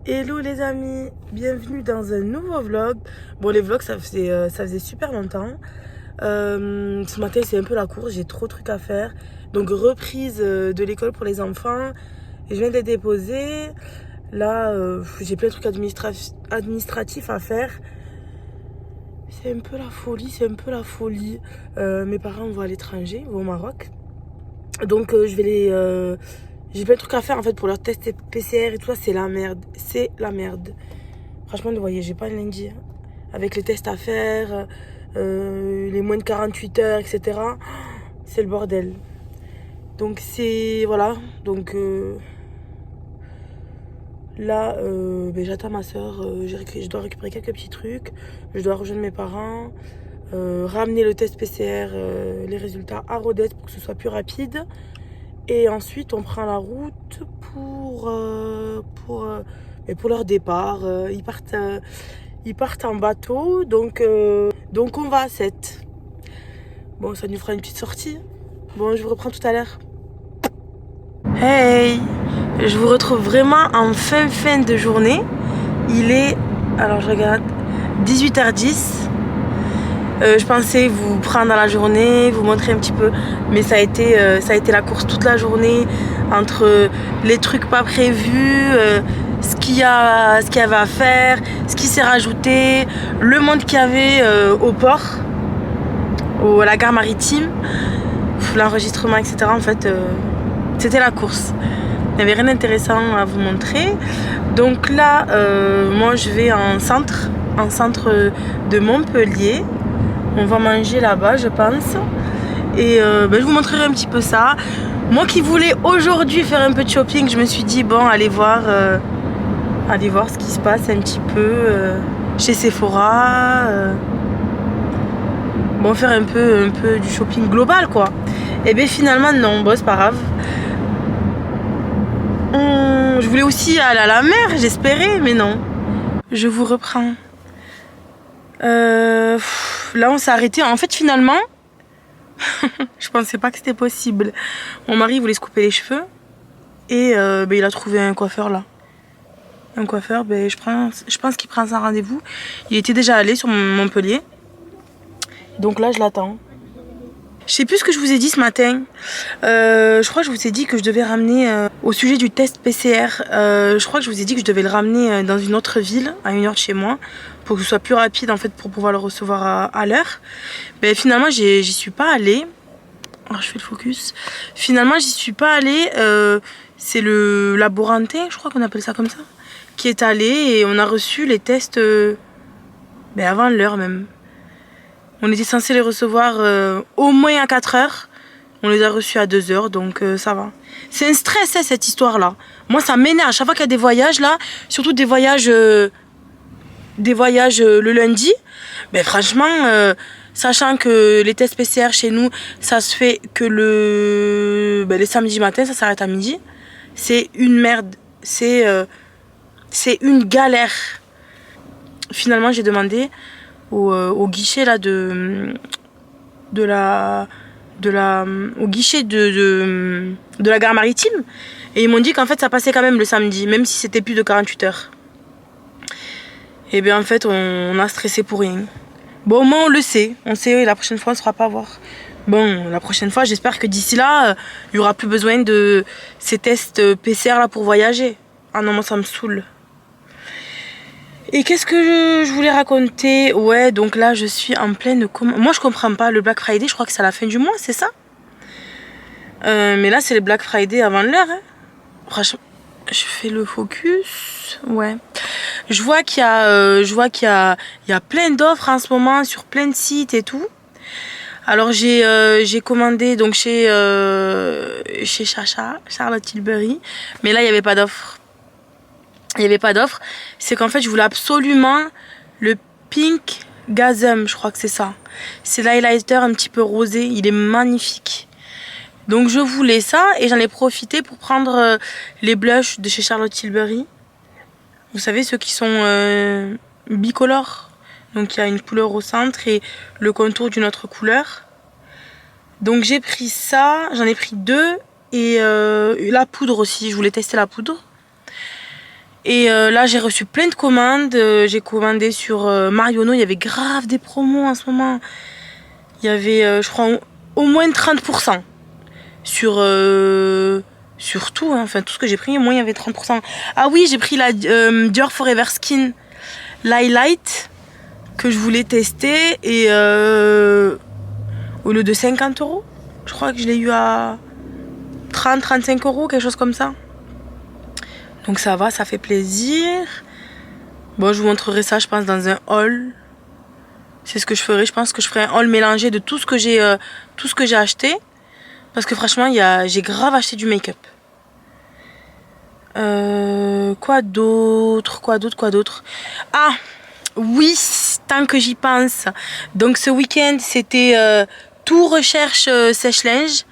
Hello les amis, bienvenue dans un nouveau vlog. Bon, les vlogs ça faisait super longtemps. Ce matin c'est un peu la course, j'ai trop de trucs à faire. Donc reprise de l'école pour les enfants. Et je viens d'être déposée. Là j'ai plein de trucs administratifs à faire. C'est un peu la folie, mes parents vont à l'étranger, vont au Maroc. Donc j'ai plein de trucs à faire en fait pour leur test PCR et tout ça, c'est la merde. C'est la merde. Franchement, ne voyagez pas le lundi. Hein. Avec les tests à faire, les moins de 48 heures, etc. C'est le bordel. Donc c'est... Voilà. Donc là, j'attends ma soeur. Je dois récupérer quelques petits trucs. Je dois rejoindre mes parents. Ramener le test PCR, les résultats à Rodez pour que ce soit plus rapide. Et ensuite, on prend la route pour leur départ. Ils partent en bateau, donc on va à 7. Bon, ça nous fera une petite sortie. Bon, je vous reprends tout à l'heure. Hey! Je vous retrouve vraiment en fin de journée. Il est, alors je regarde, 18h10. Je pensais vous prendre dans la journée, vous montrer un petit peu, mais ça a été la course toute la journée, entre les trucs pas prévus, ce qu'il y avait à faire, ce qui s'est rajouté, le monde qu'il y avait au port, à la gare maritime, l'enregistrement, etc. En fait, c'était la course. Il n'y avait rien d'intéressant à vous montrer. Donc là, moi je vais en centre de Montpellier. On va manger là-bas, je pense. Et je vous montrerai un petit peu ça. Moi qui voulais aujourd'hui faire un peu de shopping, je me suis dit, bon, allez voir ce qui se passe un petit peu chez Sephora. Bon, faire un peu du shopping global, quoi. Et bien finalement, non, bon, c'est pas grave. Je voulais aussi aller à la mer, j'espérais, mais non. Je vous reprends. Là, on s'est arrêté. En fait, finalement, je pensais pas que c'était possible. Mon mari voulait se couper les cheveux et il a trouvé un coiffeur là. Un coiffeur, je pense qu'il prend un rendez-vous. Il était déjà allé sur Montpellier. Donc là, je l'attends. Je sais plus ce que je vous ai dit ce matin. Je crois que je vous ai dit que je devais ramener au sujet du test PCR. Je crois que je vous ai dit que je devais le ramener dans une autre ville, à 1 heure de chez moi, pour que ce soit plus rapide en fait pour pouvoir le recevoir à l'heure. Finalement, j'y suis pas allée. Alors je fais le focus. Finalement, j'y suis pas allée. C'est le laborantin, je crois qu'on appelle ça comme ça, qui est allé et on a reçu les tests avant l'heure même. On était censé les recevoir au moins à 4 heures. On les a reçus à 2 heures, donc ça va. C'est un stress, hein, cette histoire-là. Moi, ça m'énerve. À chaque fois qu'il y a des voyages, là, surtout des voyages le lundi, franchement, sachant que les tests PCR chez nous, ça se fait que les samedis matin, ça s'arrête à midi. C'est une merde. C'est une galère. Finalement, j'ai demandé au guichet là au guichet de la gare maritime, et ils m'ont dit qu'en fait ça passait quand même le samedi, même si c'était plus de 48 heures. Et bien en fait on a stressé pour rien. Bon, au moins on le sait, la prochaine fois on ne se fera pas avoir. Bon, la prochaine fois j'espère que d'ici là il n'y aura plus besoin de ces tests PCR là pour voyager. Ah non, moi ça me saoule. Et qu'est-ce que je voulais raconter? Ouais, donc là je suis en pleine... Moi je comprends pas, le Black Friday, je crois que c'est à la fin du mois, c'est ça? Mais là c'est le Black Friday avant l'heure. Hein. Franchement, je fais le focus. Ouais. Je vois qu'il y a plein d'offres en ce moment sur plein de sites et tout. Alors j'ai commandé donc chez Chacha, Charlotte Tilbury. Mais là il n'y avait pas d'offre. C'est qu'en fait je voulais absolument le Pink Gasm, je crois que c'est ça. C'est l'highlighter un petit peu rosé, il est magnifique. Donc je voulais ça et j'en ai profité pour prendre les blushs de chez Charlotte Tilbury. Vous savez, ceux qui sont bicolores. Donc il y a une couleur au centre et le contour d'une autre couleur. Donc j'ai pris ça, j'en ai pris 2 et la poudre aussi, je voulais tester la poudre. Et là j'ai reçu plein de commandes, j'ai commandé sur Marionnaud, il y avait grave des promos en ce moment. Il y avait je crois au moins 30% sur tout, hein. Enfin tout ce que j'ai pris, au moins il y avait 30%. Ah oui, j'ai pris la Dior Forever Skin l'highlight que je voulais tester et au lieu de 50 €, je crois que je l'ai eu à 30-35 €, quelque chose comme ça. Donc ça va, ça fait plaisir. Bon, je vous montrerai ça, je pense, dans un haul. C'est ce que je ferai. Je pense que je ferai un haul mélangé de tout ce que j'ai acheté. Parce que franchement, j'ai grave acheté du make-up. Quoi d'autre? Ah, oui, tant que j'y pense. Donc ce week-end, c'était tout recherche sèche-linge.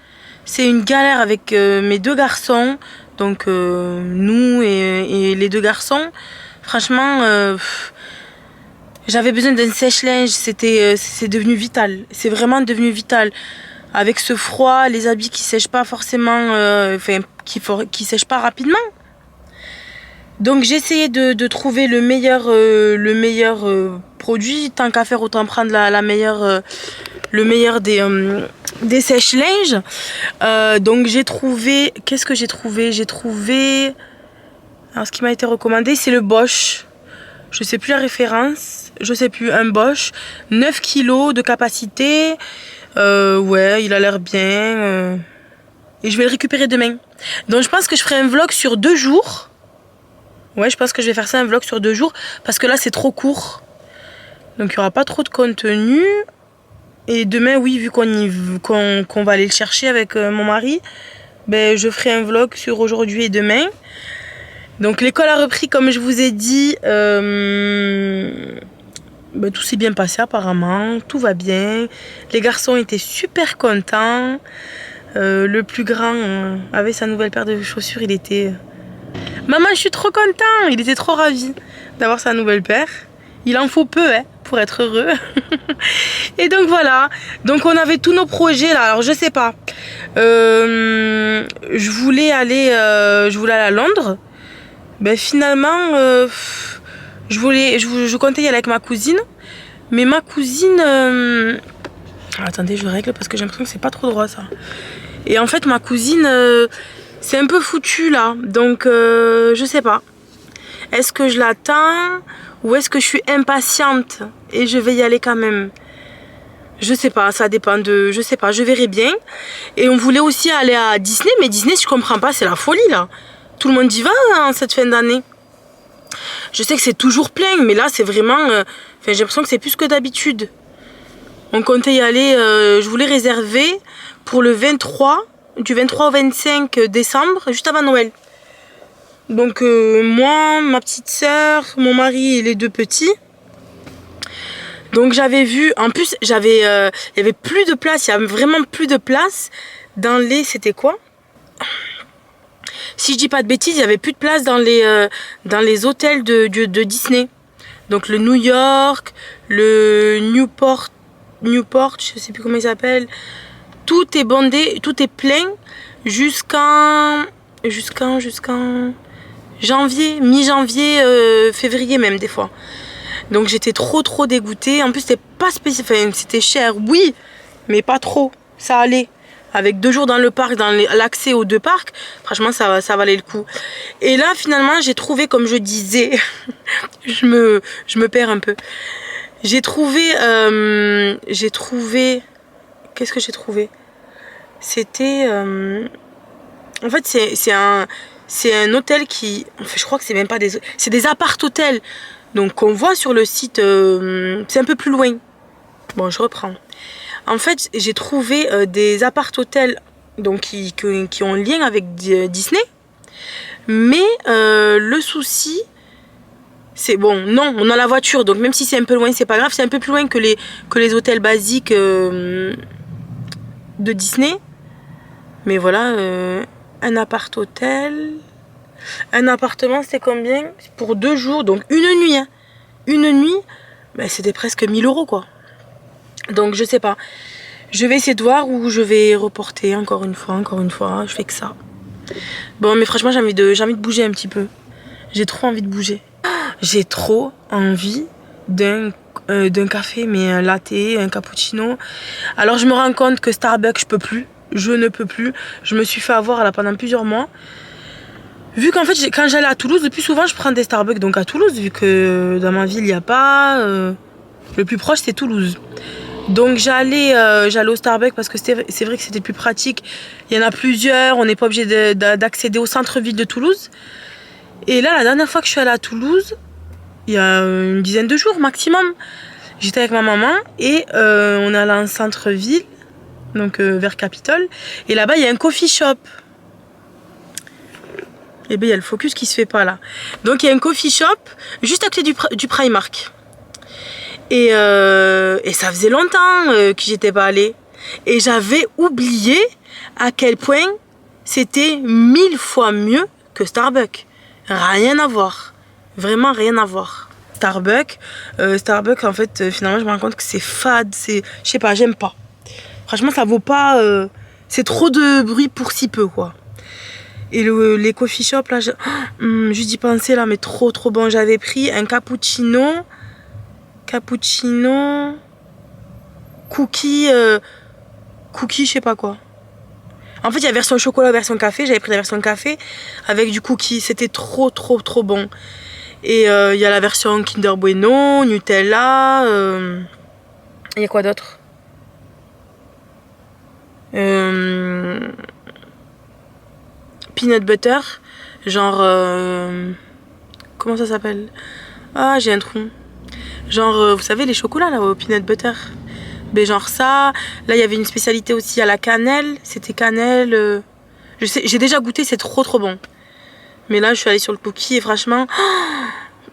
C'est une galère avec mes deux garçons. Donc nous et les deux garçons. Franchement, j'avais besoin d'un sèche-linge. C'est devenu vital. C'est vraiment devenu vital. Avec ce froid, les habits qui sèchent pas forcément, qui sèchent pas rapidement. Donc j'ai essayé de trouver le meilleur produit. Tant qu'à faire, autant prendre le meilleur des sèche-linges. Donc j'ai trouvé... Qu'est-ce que j'ai trouvé? Alors ce qui m'a été recommandé, c'est le Bosch. Je sais plus la référence. Je sais plus. Un Bosch. 9 kg de capacité. Ouais, il a l'air bien. Et je vais le récupérer demain. Donc je pense que je ferai un vlog sur 2 jours. Ouais, je pense que je vais faire ça, un vlog sur 2 jours. Parce que là, c'est trop court. Donc il n'y aura pas trop de contenu. Et demain, oui, vu qu'on va aller le chercher avec mon mari, ben, je ferai un vlog sur aujourd'hui et demain. Donc l'école a repris, comme je vous ai dit. Ben, tout s'est bien passé apparemment. Tout va bien. Les garçons étaient super contents. Le plus grand avait sa nouvelle paire de chaussures. Il était... Maman, je suis trop content. Il était trop ravi d'avoir sa nouvelle paire. Il en faut peu, hein, pour être heureux. Et donc voilà. Donc on avait tous nos projets là. Alors je sais pas. Je voulais aller à Londres. Ben finalement, je comptais y aller avec ma cousine. Mais ma cousine... Attendez, je règle parce que j'ai l'impression que c'est pas trop droit ça. Et en fait, ma cousine, c'est un peu foutu là. Donc, je sais pas. Est-ce que je l'attends ou est-ce que je suis impatiente et je vais y aller quand même? Je sais pas, ça dépend de... Je sais pas, je verrai bien. Et on voulait aussi aller à Disney, mais Disney, je comprends pas, c'est la folie là. Tout le monde y va en cette fin d'année. Je sais que c'est toujours plein, mais là, c'est vraiment... Enfin, j'ai l'impression que c'est plus que d'habitude. On comptait y aller, je voulais réserver pour le 23, du 23 au 25 décembre, juste avant Noël. Donc moi, ma petite soeur, mon mari et les 2 petits. Donc j'avais vu, en plus il y avait plus de place, il y avait vraiment plus de place dans les, c'était quoi? Si je dis pas de bêtises, il y avait plus de place dans les hôtels de Disney. Donc le New York, le Newport, je sais plus comment il s'appelle. Tout est bondé, tout est plein jusqu'en janvier, mi-janvier, février même des fois. Donc j'étais trop dégoûtée. En plus c'était pas spécial, enfin, c'était cher, oui, mais pas trop. Ça allait. Avec 2 jours dans le parc, dans l'accès aux 2 parcs, franchement ça valait le coup. Et là finalement j'ai trouvé, comme je disais, je me perds un peu. J'ai trouvé, qu'est-ce que j'ai trouvé? C'était, en fait c'est un hôtel qui, enfin, je crois que c'est même pas c'est des appart-hôtels. Donc qu'on voit sur le site, c'est un peu plus loin. Bon, je reprends. En fait, j'ai trouvé des appart-hôtels donc qui ont un lien avec Disney. Mais le souci, c'est bon, non, on a la voiture. Donc même si c'est un peu loin, c'est pas grave. C'est un peu plus loin que les hôtels basiques de Disney. Mais voilà, un appart-hôtel. Un appartement, c'était combien? Pour 2 jours, donc une nuit. Hein. Une nuit, ben, c'était presque 1000 € quoi. Donc je sais pas. Je vais essayer de voir où je vais reporter encore une fois. Je fais que ça. Bon, mais franchement, j'ai envie de bouger un petit peu. J'ai trop envie de bouger. J'ai trop envie d'un café, mais un latte, un cappuccino. Alors je me rends compte que Starbucks, je peux plus. Je ne peux plus. Je me suis fait avoir là pendant plusieurs mois. Vu qu'en fait, quand j'allais à Toulouse, le plus souvent, je prends des Starbucks donc à Toulouse, vu que dans ma ville, il n'y a pas. Le plus proche, c'est Toulouse. Donc j'allais au Starbucks parce que c'est vrai que c'était plus pratique. Il y en a plusieurs, on n'est pas obligé d'accéder au centre-ville de Toulouse. Et là, la dernière fois que je suis allée à Toulouse, il y a une dizaine de jours maximum, j'étais avec ma maman et on est allé en centre-ville, donc vers Capitole. Et là-bas, il y a un coffee shop. Et bien, il y a le focus qui se fait pas là. Donc, il y a un coffee shop juste à côté du Primark. Et ça faisait longtemps que j'y étais pas allée. Et j'avais oublié à quel point c'était 1000 fois mieux que Starbucks. Rien à voir. Vraiment rien à voir. Starbucks, en fait, finalement, je me rends compte que c'est fade. Je sais pas, j'aime pas. Franchement, ça vaut pas... c'est trop de bruit pour si peu, quoi. Et les coffee shops, là, juste d'y penser, là, mais trop bon. J'avais pris un cappuccino, cookie, je sais pas quoi. En fait, il y a version chocolat, version café. J'avais pris la version café avec du cookie. C'était trop bon. Et il y a la version Kinder Bueno, Nutella. Il y a quoi d'autre? Peanut butter. Genre... comment ça s'appelle? Ah, j'ai un trou. Genre, vous savez, les chocolats là au peanut butter. Ben genre ça. Là, il y avait une spécialité aussi à la cannelle. C'était cannelle. Je sais, j'ai déjà goûté, c'est trop bon. Mais là, je suis allée sur le cookie et franchement,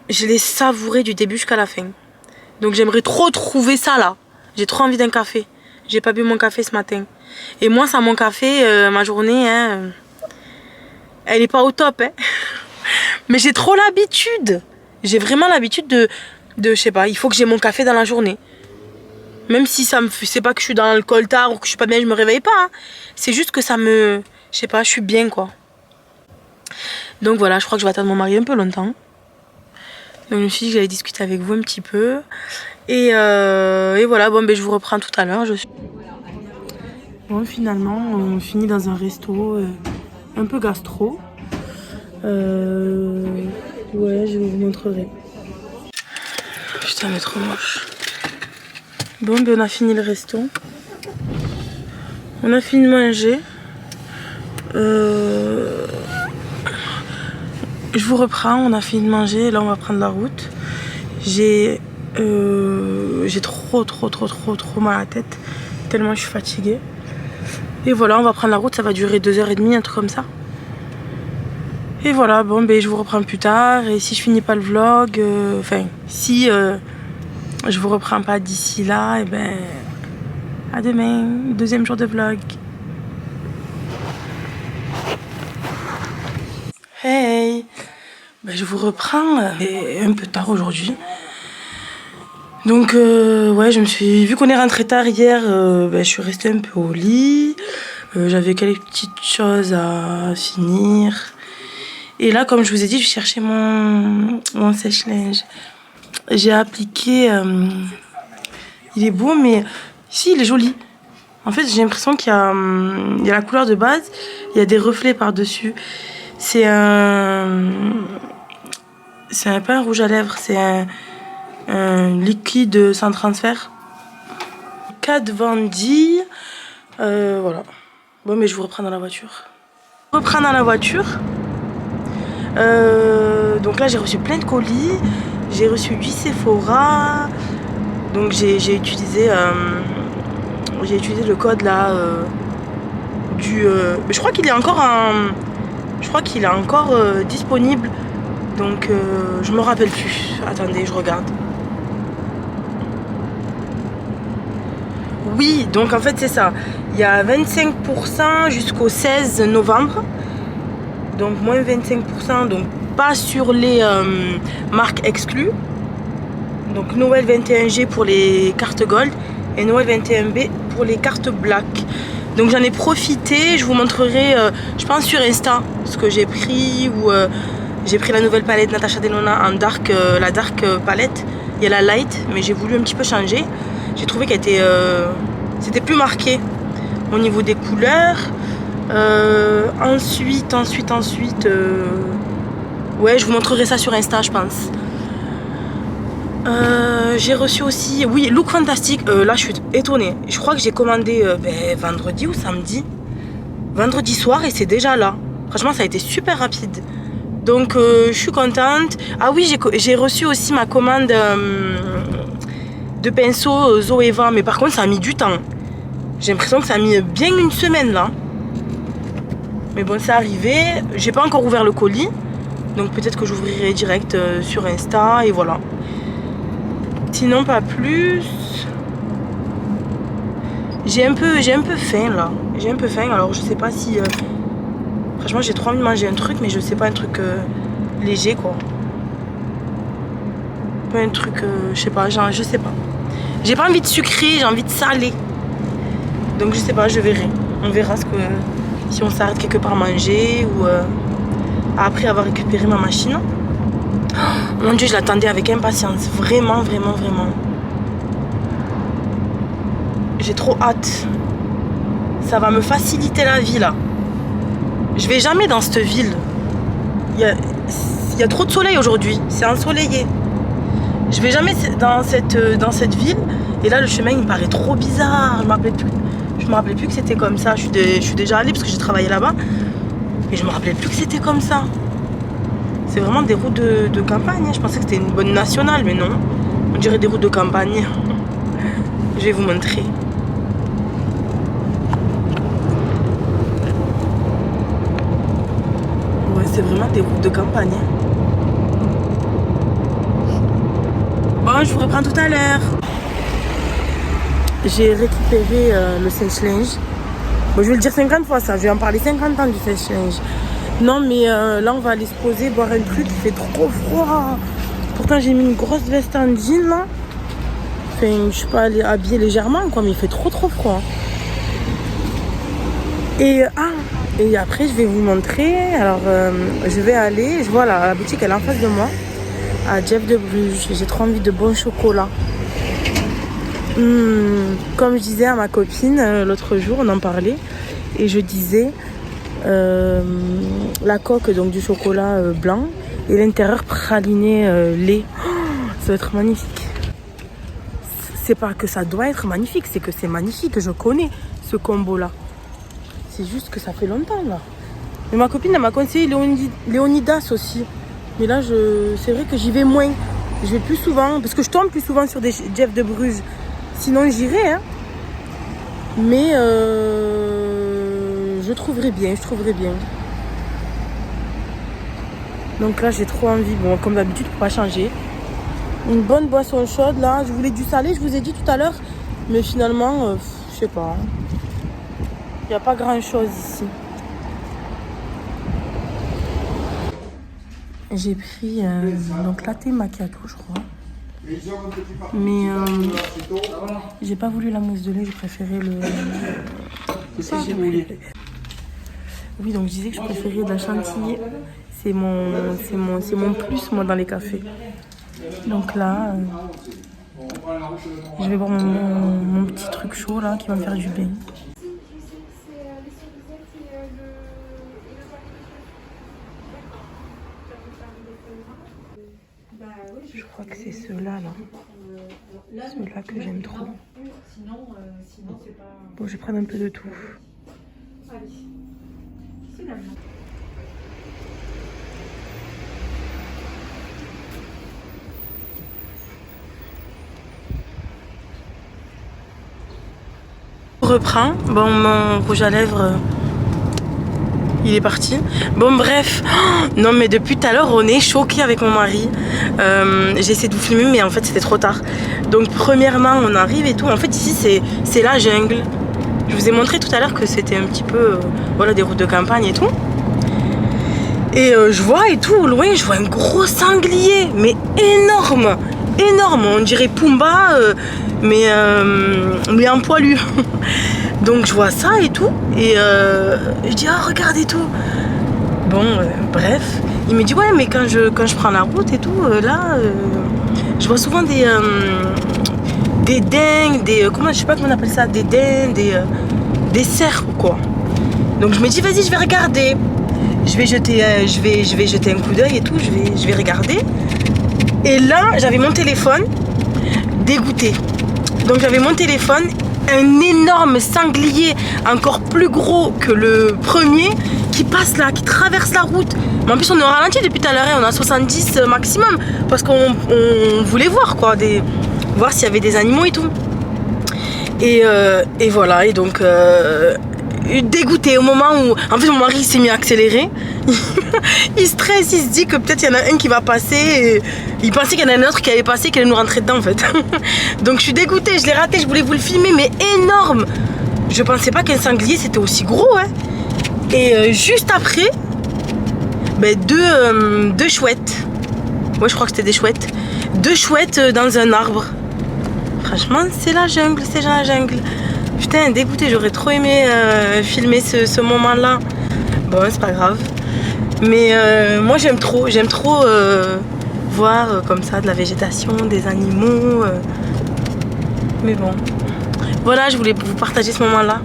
je l'ai savouré du début jusqu'à la fin. Donc j'aimerais trop trouver ça là. J'ai trop envie d'un café. J'ai pas bu mon café ce matin. Et moi, sans mon café, ma journée, hein, elle est pas au top. Hein. Mais j'ai trop l'habitude. J'ai vraiment l'habitude de, je sais pas, il faut que j'ai mon café dans la journée. Même si ça me, c'est pas que je suis dans le coltard ou que je suis pas bien, je me réveille pas. Hein. C'est juste que ça me, je sais pas, je suis bien quoi. Donc voilà, je crois que je vais attendre mon mari un peu longtemps. Donc je me suis dit que j'allais discuter avec vous un petit peu. Et voilà, bon ben je vous reprends tout à l'heure. Bon finalement, on finit dans un resto un peu gastro. Ouais, je vous montrerai. Putain, mais trop moche. Bon, ben on a fini le resto. On a fini de manger. Je vous reprends, on a fini de manger. Là, on va prendre la route. J'ai trop mal à la tête. Tellement je suis fatiguée. Et voilà, on va prendre la route. Ça va durer 2h30, un truc comme ça. Et voilà, bon, ben je vous reprends plus tard. Et si je finis pas le vlog, si je vous reprends pas d'ici là, et ben à demain, deuxième jour de vlog. Hey, ben, je vous reprends un peu tard aujourd'hui. Donc ouais, vu qu'on est rentré tard hier, ben, je suis restée un peu au lit. J'avais quelques petites choses à finir. Et là, comme je vous ai dit, je cherchais mon sèche-linge. J'ai appliqué... il est beau, mais si, il est joli. En fait, j'ai l'impression qu'il y a la couleur de base, il y a des reflets par-dessus. C'est pas un rouge à lèvres, c'est un liquide sans transfert. Kat Von D. Voilà. Bon, mais je vous reprends dans la voiture. Donc là, j'ai reçu plein de colis. J'ai reçu 8 Sephora. Donc j'ai utilisé le code là je crois qu'il est encore disponible. Donc je me rappelle plus. Attendez, je regarde. Oui, donc en fait c'est ça. Il y a 25% jusqu'au 16 novembre. Donc moins 25%, donc pas sur les marques exclues. Donc Noël 21G pour les cartes Gold et Noël 21B pour les cartes Black. Donc j'en ai profité, je vous montrerai, je pense sur Insta, ce que j'ai pris ou J'ai pris la nouvelle palette Natasha Denona en dark, la dark palette. Il y a la light, mais j'ai voulu un petit peu changer. J'ai trouvé qu'elle était, c'était plus marqué au niveau des couleurs. Ensuite, ouais, je vous montrerai ça sur Insta, je pense. J'ai reçu aussi, oui, Look Fantastic. Là, je suis étonnée. Je crois que j'ai commandé vendredi ou samedi. Vendredi soir et c'est déjà là. Franchement, ça a été super rapide. Donc, je suis contente. Ah oui, j'ai reçu aussi ma commande de pinceau Zoeva. Mais par contre, ça a mis du temps. J'ai l'impression que ça a mis bien une semaine là. Mais bon, c'est arrivé. J'ai pas encore ouvert le colis. Donc peut-être que j'ouvrirai direct sur Insta et voilà. Sinon pas plus. J'ai un peu faim là. J'ai un peu faim, alors je sais pas si... Franchement j'ai trop envie de manger un truc, mais je sais pas, un truc léger quoi. Pas un truc, je sais pas, genre, je sais pas. J'ai pas envie de sucré, j'ai envie de salé. Donc je sais pas, je verrai. On verra ce que... si on s'arrête quelque part manger ou... après avoir récupéré ma machine. Oh, mon Dieu, je l'attendais avec impatience. Vraiment, vraiment, vraiment. J'ai trop hâte. Ça va me faciliter la vie là. Je vais jamais dans cette ville. Il y a trop de soleil aujourd'hui. C'est ensoleillé. Je vais jamais dans cette ville. Et là, le chemin, il me paraît trop bizarre. Je me rappelais plus que c'était comme ça. Je suis déjà allée parce que j'ai travaillé là-bas. Mais je me rappelais plus que c'était comme ça. C'est vraiment des routes de campagne. Je pensais que c'était une bonne nationale, mais non. On dirait des routes de campagne. Je vais vous montrer. Ouais, c'est vraiment des routes de campagne. Bon, je vous reprends tout à l'heure. J'ai récupéré le sèche-linge. Bon, je vais le dire 50 fois ça. Je vais en parler 50 ans du sèche-linge. Non, mais là, on va aller se poser, boire un truc. Il fait trop froid. Pourtant, j'ai mis une grosse veste en jean, là. Enfin, je suis pas allée habiller légèrement, quoi, mais il fait trop froid. Et après, je vais vous montrer. Alors, je vais aller. Je vois la boutique, elle est en face de moi. À Jeff de Bruges. J'ai trop envie de bon chocolat. Comme je disais à ma copine l'autre jour, on en parlait. Et je disais... la coque donc du chocolat blanc et l'intérieur praliné lait. Oh, ça va être magnifique. C'est pas que ça doit être magnifique, c'est que c'est magnifique. Je connais ce combo là. C'est juste que ça fait longtemps là. Mais ma copine elle m'a conseillé Léonidas aussi. Mais là c'est vrai que j'y vais moins. Je vais plus souvent parce que je tombe plus souvent sur des Jeff de Bruges. Sinon j'irai hein. Mais je trouverais bien. Donc là, j'ai trop envie. Bon, comme d'habitude, pour pas changer. Une bonne boisson chaude, là. Je voulais du salé, je vous ai dit tout à l'heure. Mais finalement, je sais pas. Il n'y a pas grand-chose ici. J'ai pris donc latte macchiato, je crois. Mais j'ai pas voulu la mousse de lait, j'ai préféré le... Oui, donc je disais que je préférais de la chantilly. C'est mon plus, moi, dans les cafés. Donc là, je vais boire mon petit truc chaud, là, qui va me faire du bien. Je crois que c'est ceux-là, là. Ceux-là que j'aime trop. Bon, je vais prendre un peu de tout. Je reprends. Bon, mon rouge à lèvres, il est parti. Bon, bref. Oh, non, mais depuis tout à l'heure, on est choqués avec mon mari. J'ai essayé de vous filmer, mais en fait, c'était trop tard. Donc, premièrement, on arrive et tout. En fait, ici, c'est la jungle. Je vous ai montré tout à l'heure que c'était un petit peu, voilà, des routes de campagne et tout. Et je vois et tout, au loin, je vois un gros sanglier, mais énorme, on dirait Pumba, mais en poilu. Donc je vois ça et tout, et je dis, ah, regarde et tout. Bon, bref, Il me dit ouais mais quand je prends la route et tout, je vois souvent des dingues, comment, je sais pas comment on appelle ça, des dingues, des cerfs ou quoi. Donc je me dis vas-y je vais regarder. Je vais jeter un coup d'œil et tout, je vais regarder. Et là j'avais mon téléphone dégoûté. Donc j'avais mon téléphone, un énorme sanglier encore plus gros que le premier qui passe là, qui traverse la route. Mais en plus on est au ralenti depuis tout à l'heure, on a 70 maximum parce qu'on voulait voir quoi, voir s'il y avait des animaux et tout. Et voilà, et donc dégoûté au moment où en fait mon mari s'est mis à accélérer. Il stresse, il se dit que peut-être il y en a un qui va passer et il pensait qu'il y en a un autre qui allait passer, qui allait nous rentrer dedans en fait. Donc je suis dégoûtée, je l'ai raté, je voulais vous le filmer mais énorme. Je pensais pas qu'un sanglier c'était aussi gros hein. Et juste après deux chouettes. Ouais je crois que c'était des chouettes. Deux chouettes dans un arbre. Franchement c'est la jungle, c'est la jungle. Putain dégoûté, j'aurais trop aimé filmer ce moment là. Bon c'est pas grave. Mais moi j'aime trop voir comme ça de la végétation, des animaux. Mais bon. Voilà, je voulais vous partager ce moment là.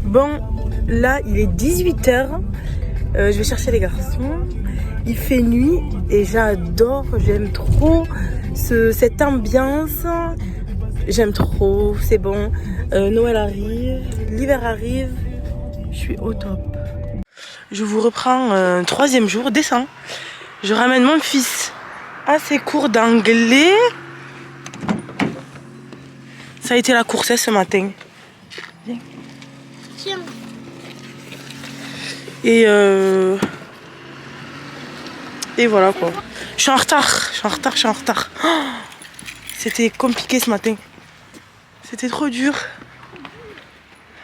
Bon, là il est 18 h. Je vais chercher les garçons. Il fait nuit et j'adore, j'aime trop cette ambiance. J'aime trop, c'est bon. Noël arrive, l'hiver arrive. Je suis au top. Je vous reprends un troisième jour, descends. Je ramène mon fils à ses cours d'anglais. Ça a été la course ce matin. Viens. Tiens. Et voilà quoi. Je suis en retard. Oh, c'était compliqué ce matin. C'était trop dur.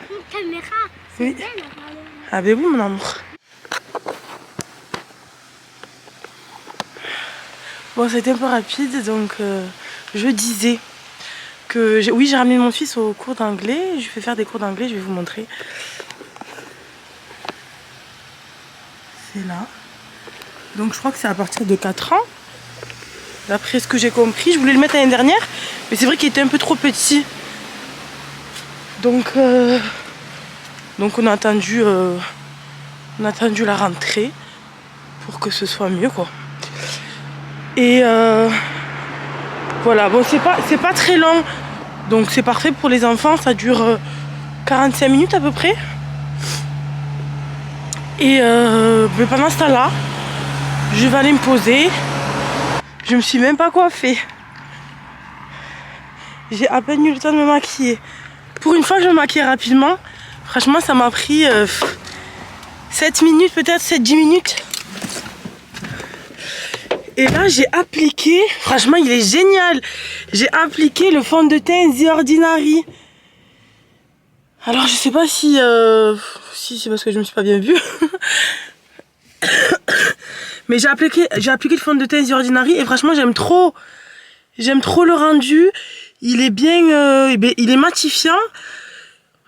Une caméra. Oui. Ah ben oui mon amour. Bon c'était un peu rapide donc je disais que oui j'ai ramené mon fils au cours d'anglais. Je vais faire des cours d'anglais, je vais vous montrer. C'est là. Donc je crois que c'est à partir de 4 ans. D'après ce que j'ai compris. Je voulais le mettre l'année dernière. Mais c'est vrai qu'il était un peu trop petit. Donc on a attendu la rentrée. Pour que ce soit mieux quoi. Et voilà. Bon c'est pas très long. Donc c'est parfait pour les enfants. Ça dure 45 minutes à peu près. Et mais pendant ce temps-là, je vais aller me poser. Je me suis même pas coiffée. J'ai à peine eu le temps de me maquiller. Pour une fois, je me maquille rapidement. Franchement, ça m'a pris 7 minutes, peut-être 7-10 minutes. Et là, j'ai appliqué. Franchement, il est génial. J'ai appliqué le fond de teint The Ordinary. Alors, je sais pas si c'est parce que je me suis pas bien vue. Mais j'ai appliqué le fond de teint The Ordinary et franchement j'aime trop le rendu. Il est bien, il est matifiant,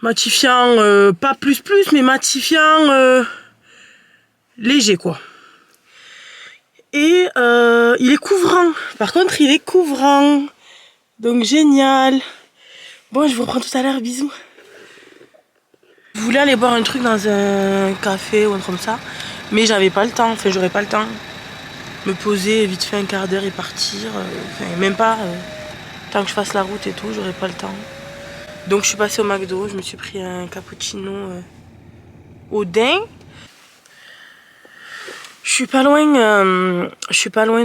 pas plus mais matifiant léger quoi. Et il est couvrant. Par contre il est couvrant, donc génial. Bon je vous reprends tout à l'heure, bisous. Je voulais aller boire un truc dans un café ou un truc comme ça. Mais j'avais pas le temps, enfin j'aurais pas le temps. Me poser vite fait un quart d'heure et partir. Enfin même pas. Tant que je fasse la route et tout, j'aurais pas le temps. Donc je suis passée au McDo, je me suis pris un cappuccino au daim. Je suis pas loin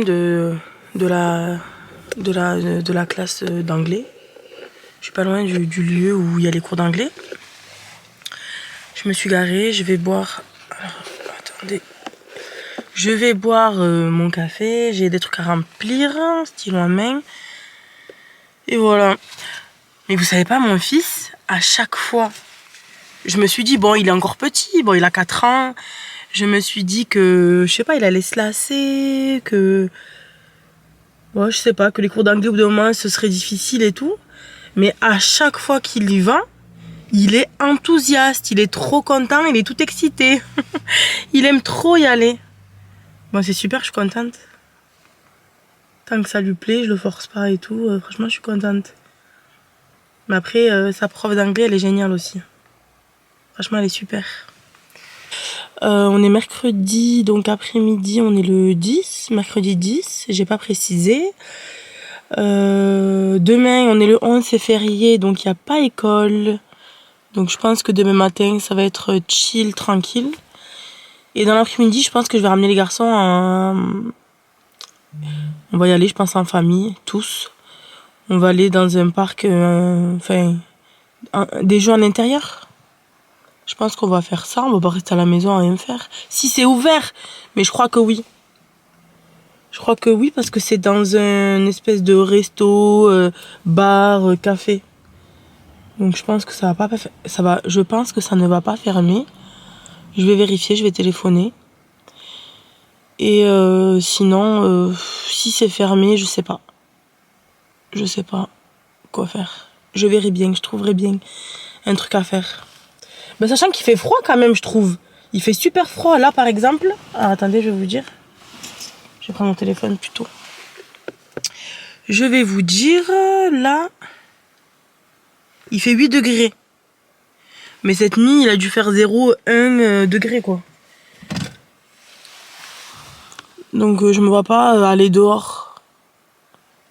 de la classe d'anglais. Je suis pas loin du lieu où il y a les cours d'anglais. Je me suis garée, je vais boire Attendez. Je vais boire mon café, j'ai des trucs à remplir, stylo en main. Et voilà. Mais vous savez pas, mon fils, à chaque fois, je me suis dit, bon, il est encore petit, bon, il a 4 ans. Je me suis dit que, je sais pas, il allait se lasser, que... Ouais, je sais pas, que les cours d'anglais au bout d'un moment, ce serait difficile et tout. Mais à chaque fois qu'il y va, il est enthousiaste, il est trop content, il est tout excité. Il aime trop y aller. Bon, c'est super, je suis contente. Tant que ça lui plaît, je le force pas et tout. Franchement, je suis contente. Mais après, sa prof d'anglais, elle est géniale aussi. Franchement, elle est super. On est mercredi, donc après-midi, on est le 10. Mercredi 10, j'ai pas précisé. Demain, on est le 11, c'est férié, donc il n'y a pas école. Donc je pense que demain matin, ça va être chill, tranquille. Et dans l'après-midi, je pense que je vais ramener les garçons On va y aller, je pense, en famille, tous. On va aller dans un parc, des jeux en intérieur. Je pense qu'on va faire ça, on va pas rester à la maison à rien faire. Si c'est ouvert, mais je crois que oui. Je crois que oui, parce que c'est dans un espèce de resto, bar, café. Donc je pense que je pense que ça ne va pas fermer. Je vais vérifier, je vais téléphoner. Et sinon, si c'est fermé, je sais pas. Je sais pas quoi faire. Je verrai bien, je trouverai bien un truc à faire. Mais sachant qu'il fait froid quand même, je trouve. Il fait super froid. Là, par exemple... Ah, attendez, je vais vous dire. Je vais prendre mon téléphone plutôt. Je vais vous dire, là... Il fait 8 degrés. Mais cette nuit, il a dû faire 0, 1 degré, quoi. Donc, je me vois pas aller dehors.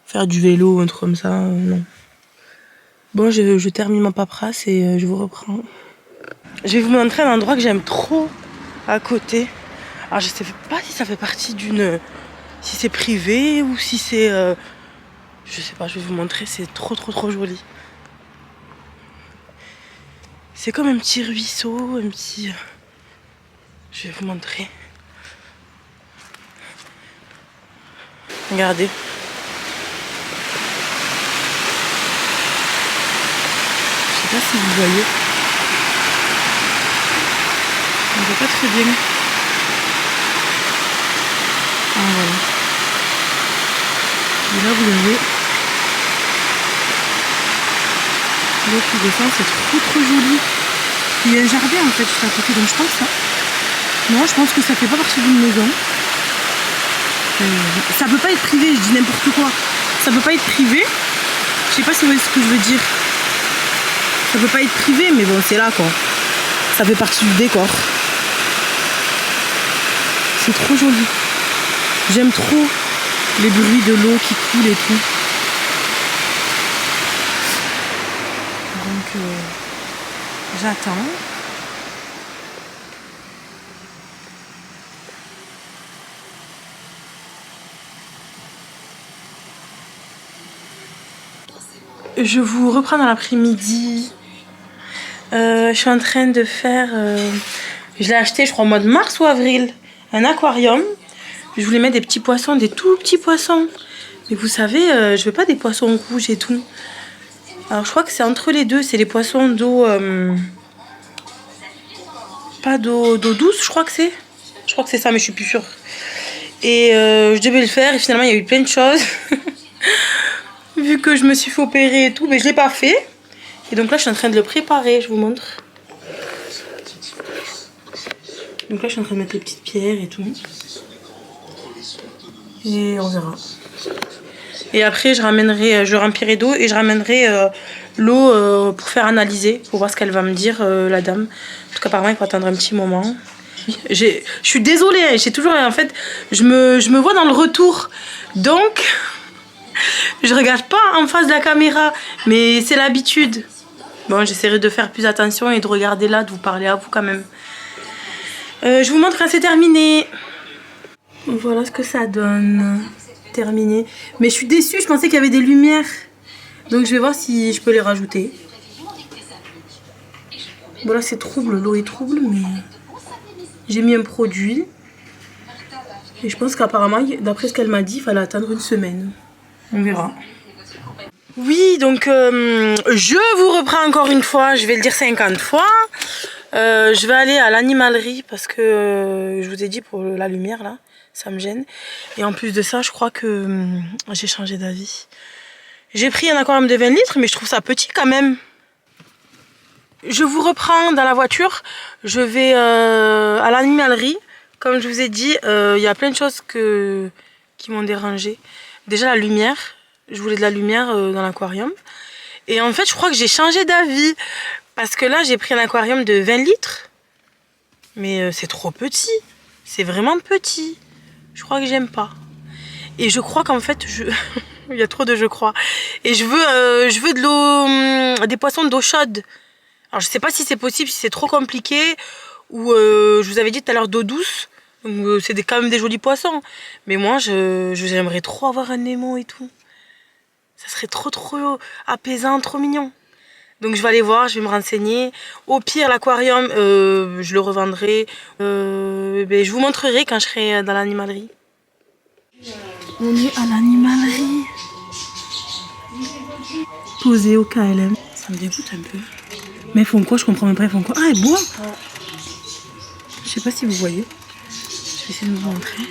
Faire du vélo, un truc comme ça, non. Bon, je termine ma paperasse et je vous reprends. Je vais vous montrer un endroit que j'aime trop à côté. Alors, je sais pas si ça fait partie d'une... Si c'est privé ou si c'est... Je sais pas, je vais vous montrer, c'est trop joli. C'est comme un petit ruisseau, un petit... Je vais vous montrer. Regardez. Je sais pas si vous voyez. On voit pas très bien. Ah, voilà. Et là, vous avez... L'eau qui descend, c'est trop joli. Il y a un jardin en fait juste à côté, donc je pense ça. Non, je pense que ça fait pas partie d'une maison. Ça peut pas être privé, je dis n'importe quoi. Ça peut pas être privé. Je sais pas si vous voyez ce que je veux dire. Ça peut pas être privé, mais bon, c'est là quoi. Ça fait partie du décor. C'est trop joli. J'aime trop les bruits de l'eau qui coule et tout. Donc, j'attends. Je vous reprends dans l'après-midi. Je suis en train de faire... je l'ai acheté, je crois, au mois de mars ou avril. Un aquarium. Je voulais mettre des petits poissons, des tout petits poissons. Mais vous savez, je veux pas des poissons rouges et tout. Alors je crois que c'est entre les deux. C'est les poissons d'eau... pas d'eau douce, je crois que c'est. Je crois que c'est ça, mais je suis plus sûre. Et je devais le faire et finalement il y a eu plein de choses. Vu que je me suis fait opérer et tout, mais je l'ai pas fait. Et donc là je suis en train de le préparer, je vous montre. Donc là je suis en train de mettre les petites pierres et tout. Et on verra. Et après je remplirai d'eau et je ramènerai l'eau pour faire analyser, pour voir ce qu'elle va me dire la dame. En tout cas apparemment il faut attendre un petit moment. Je suis désolée, hein, j'ai toujours en fait je me vois dans le retour. Donc je regarde pas en face de la caméra, mais c'est l'habitude. Bon, j'essaierai de faire plus attention et de regarder là, de vous parler à vous quand même. Je vous montre quand c'est terminé. Voilà ce que ça donne. Terminé. Mais je suis déçue, je pensais qu'il y avait des lumières. Donc je vais voir si je peux les rajouter. Bon là c'est trouble, l'eau est trouble, mais J'ai mis un produit. Et je pense qu'apparemment, d'après ce qu'elle m'a dit, il fallait attendre une semaine. On verra. Oui, donc je vous reprends encore une fois, je vais le dire 50 fois. Je vais aller à l'animalerie parce que je vous ai dit pour la lumière là, ça me gêne. Et en plus de ça, je crois que j'ai changé d'avis. J'ai pris un aquarium de 20 litres, mais je trouve ça petit quand même. Je vous reprends dans la voiture, je vais à l'animalerie. Comme je vous ai dit, il y a plein de choses qui m'ont dérangé. Déjà la lumière, je voulais de la lumière dans l'aquarium. Et en fait, je crois que j'ai changé d'avis. Parce que là, j'ai pris un aquarium de 20 litres. Mais c'est trop petit. C'est vraiment petit. Je crois que j'aime pas. Et je crois qu'en fait, il y a trop de je crois. Et je veux de l'eau, des poissons d'eau chaude. Alors je sais pas si c'est possible, si c'est trop compliqué. Ou je vous avais dit tout à l'heure d'eau douce. Donc c'est quand même des jolis poissons. Mais moi, j'aimerais trop avoir un Nemo et tout. Ça serait trop apaisant, trop mignon. Donc je vais aller voir, je vais me renseigner. Au pire, l'aquarium, je le revendrai. Je vous montrerai quand je serai dans l'animalerie. On est à l'animalerie. Posé au KLM. Ça me dégoûte un peu. Mais ils font quoi? Je comprends même pas, ils font quoi? Ah, ils boivent. Je sais pas si vous voyez. Je vais essayer de vous montrer.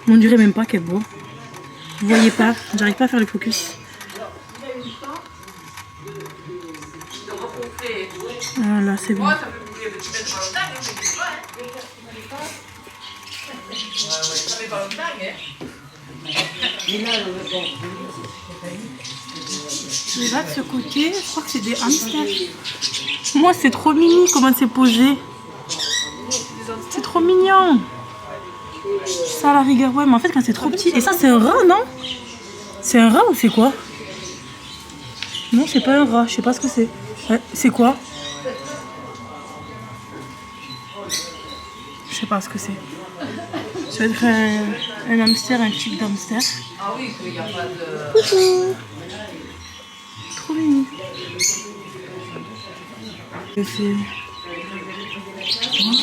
On dirait même pas qu'elle boit. Vous voyez pas, j'arrive pas à faire le focus. Voilà, c'est bon. Et là de ce côté, je crois que c'est des hamsters. Moi c'est trop mini comment c'est posé. C'est trop mignon. Ça à la rigueur, ouais, mais en fait quand c'est trop petit. Et ça c'est un rat, non? C'est un rat ou c'est quoi? Non, c'est pas un rat, je sais pas ce que c'est. Ouais, c'est quoi? Je sais pas ce que c'est. Ça va être un hamster, un type d'hamster. Ah oui, il n'y a pas de... Coucou. Trop mignon. C'est... Wow.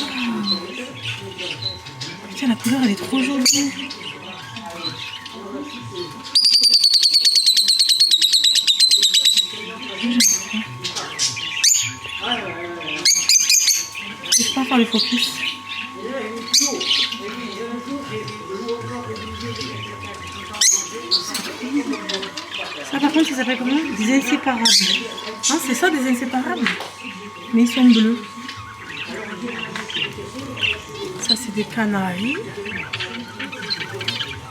Putain, la couleur elle est trop jolie. Je vais pas faire le focus. Ça par contre ça s'appelle comment? Des inséparables. Ah c'est ça des inséparables. Mais ils sont bleus. Ça c'est des canaris.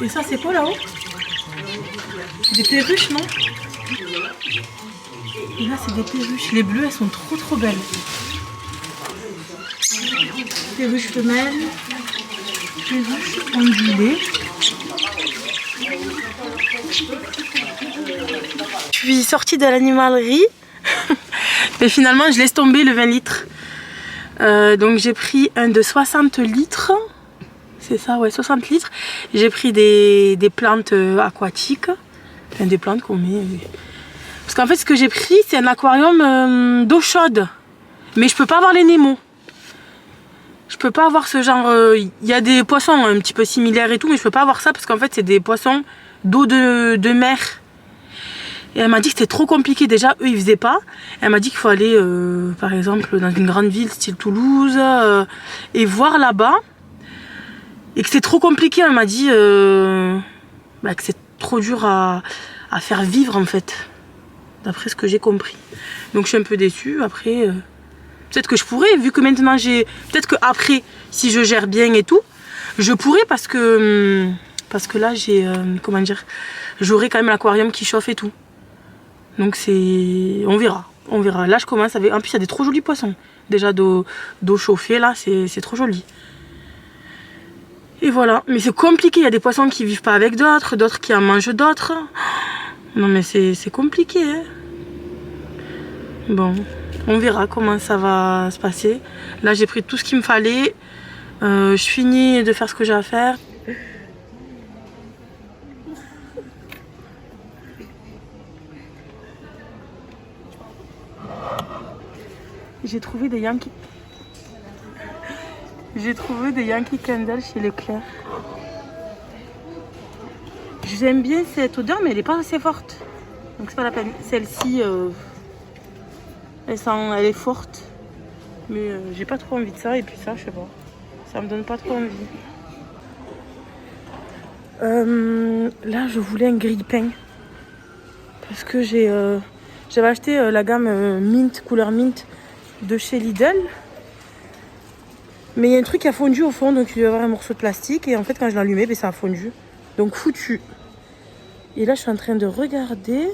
Et ça c'est quoi là-haut? Des perruches non? Et là c'est des perruches. Les bleues elles sont trop belles. Perruches femelles. Perruches ondulées. Je suis sortie de l'animalerie. Mais finalement je laisse tomber le 20 litres. Donc j'ai pris un de 60 litres. C'est ça, ouais, 60 litres. J'ai pris des plantes aquatiques. Enfin, des plantes qu'on met. Parce qu'en fait ce que j'ai pris c'est un aquarium d'eau chaude. Mais je peux pas avoir les Nemo. Je peux pas avoir ce genre... Il y a des poissons un petit peu similaires et tout, mais je peux pas avoir ça parce qu'en fait c'est des poissons d'eau de mer. Et elle m'a dit que c'était trop compliqué. Déjà, eux, ils faisaient pas. Elle m'a dit qu'il faut aller, par exemple, dans une grande ville, style Toulouse, et voir là-bas. Et que c'est trop compliqué. Elle m'a dit que c'est trop dur à faire vivre, en fait. D'après ce que j'ai compris. Donc, je suis un peu déçue. Après, peut-être que je pourrais, vu que maintenant j'ai... Peut-être que après, si je gère bien et tout, je pourrais parce que là, j'ai... comment dire? J'aurai quand même l'aquarium qui chauffe et tout. Donc c'est... On verra. On verra. Là je commence avec... En plus il y a des trop jolis poissons. Déjà d'eau chauffée là, c'est trop joli. Et voilà. Mais c'est compliqué. Il y a des poissons qui vivent pas avec d'autres. D'autres qui en mangent d'autres. Non mais c'est compliqué. Hein. Bon. On verra comment ça va se passer. Là j'ai pris tout ce qu'il me fallait. Je finis de faire ce que j'ai à faire. J'ai trouvé des Yankee. J'ai trouvé des Yankee Candle chez Leclerc. J'aime bien cette odeur, mais elle n'est pas assez forte. Donc c'est pas la peine. Celle-ci, elle est forte. Mais j'ai pas trop envie de ça. Et puis ça, je sais pas. Ça me donne pas trop envie. Là, je voulais un grille-pain. Parce que j'avais acheté la gamme mint, couleur mint de chez Lidl. Mais il y a un truc qui a fondu au fond, donc il doit y avoir un morceau de plastique. Et en fait, quand je l'ai allumé, ça a fondu. Donc foutu. Et là, je suis en train de regarder.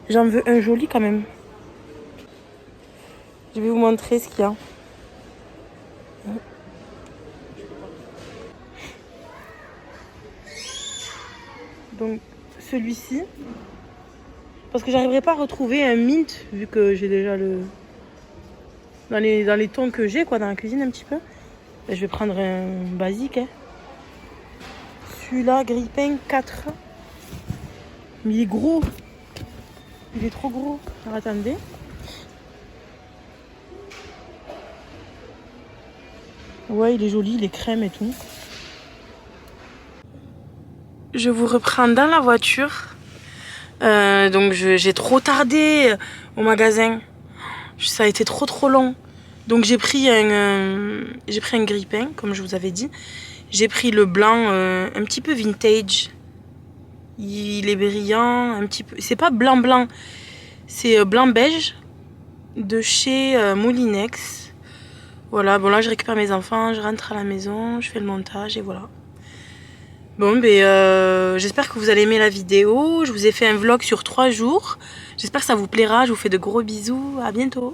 J'en veux un joli quand même. Je vais vous montrer ce qu'il y a. Donc celui-ci. Parce que j'arriverai pas à retrouver un mint, vu que j'ai déjà le... Dans les tons que j'ai, quoi, dans la cuisine un petit peu. Et je vais prendre un basique. Hein. Celui-là, grille-pain 4. Mais il est gros. Il est trop gros. Alors attendez. Ouais, il est joli, il est crème et tout. Je vous reprends dans la voiture. Donc j'ai trop tardé au magasin. Ça a été trop long. Donc j'ai pris un grille-pain, comme je vous avais dit. J'ai pris le blanc un petit peu vintage. Il est brillant, un petit peu. C'est pas blanc, c'est blanc beige de chez Moulinex. Voilà, bon là je récupère mes enfants, je rentre à la maison, je fais le montage et voilà. Bon, j'espère que vous allez aimer la vidéo. Je vous ai fait un vlog sur 3 jours. J'espère que ça vous plaira. Je vous fais de gros bisous. À bientôt.